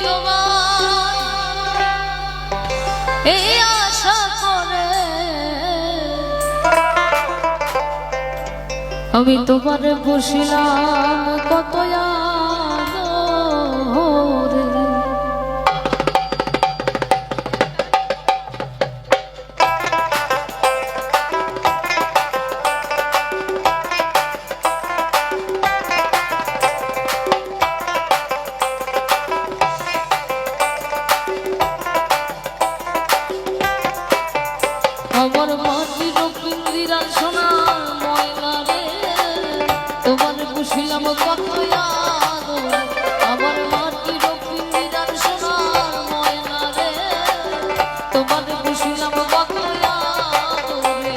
তোমার এই আশা করে আমি তোমারে বসিলাম কত আদরে আমার মাটির পিঞ্জিরা সোনা ময়না রে তোমার বসিলাম কত আদরে আমার মাটির পিঞ্জিরা সোনা ময়না রে তোমার বসিলাম কত আদরে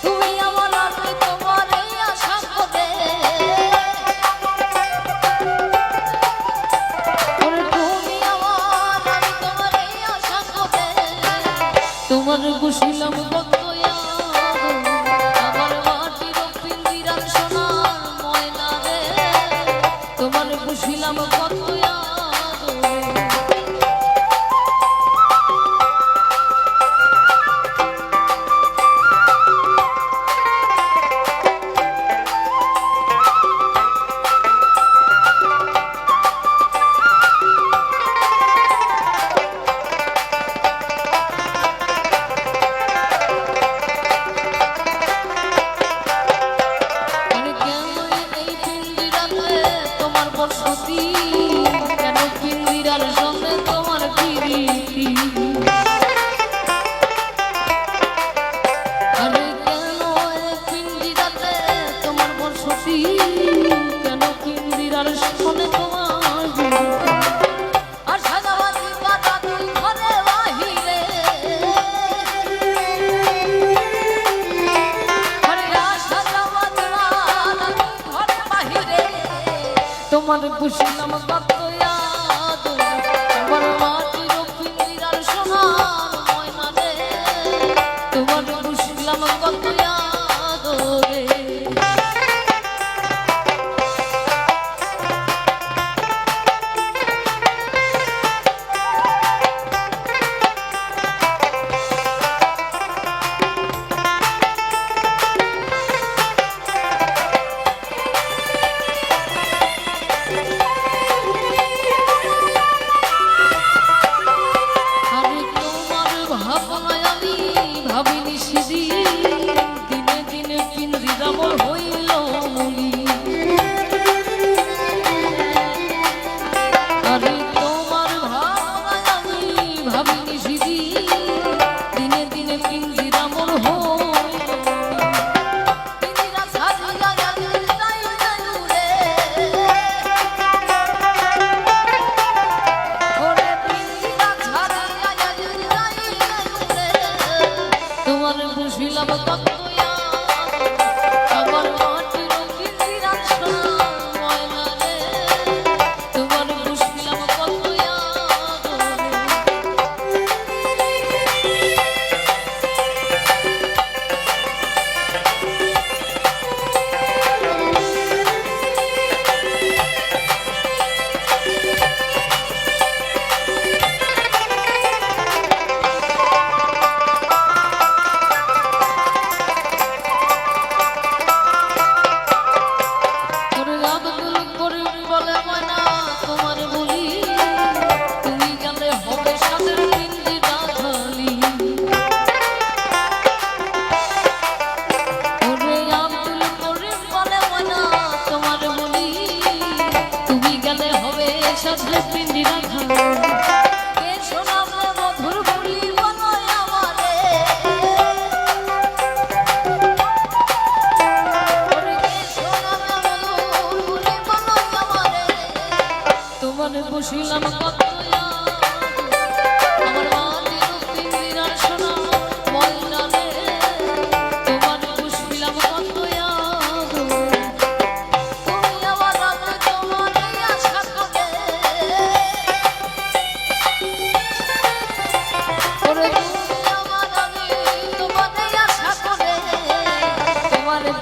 তুমি আমার আমি তোমার এই আশা করে তুমি আমার আমি তোমার এই আশা করে তোমার বসিলাম কত আমার মাটির পিঞ্জিরা সোনা ময়না রে তোমার বসিলাম কত কেন পিঞ্জিরার সঙ্গে তোমার প্রীতি আরে কেন পিঞ্জিরাতে তোমার বসতি কেন পিঞ্জিরার সঙ্গে তোমার আর সাজাবাজি পাতা তুই ঘরে বাহিরে তোমার বসিলাম কত আদরে আমার মাটির পিঞ্জিরার সোনার ময়না রে তোমার বসিলাম কত আদরে ভাবিনি সেদিন দিনে দিনে পিঞ্জিরা মোর হইল মলি আরে তোমার ভাবনায় আমি ভাবিনি সেদিন দিনে দিনে পিঞ্জিরা মোর হইল পিঞ্জিরা সাজিয়া যাই রে ওরে পিঞ্জিরা সাজিয়া যাই তোমার বসিলাম কত আমার মাটির পিঞ্জিরা সোনা ময়না রে তোমার বসিলাম কত পিঞ্জিরা মধুর বলি বনয় আমারে তোমার বসিলাম কত আমার মাটির পিঞ্জিরা সোনা ময়না রে তোমার বসিলাম কত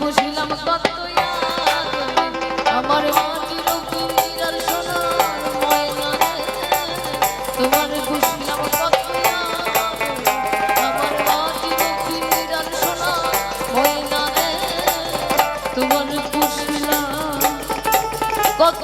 বসিলাম কত আমার মাটির পিঞ্জিরার সোনা ময়না রে তোমার পুষলাম কত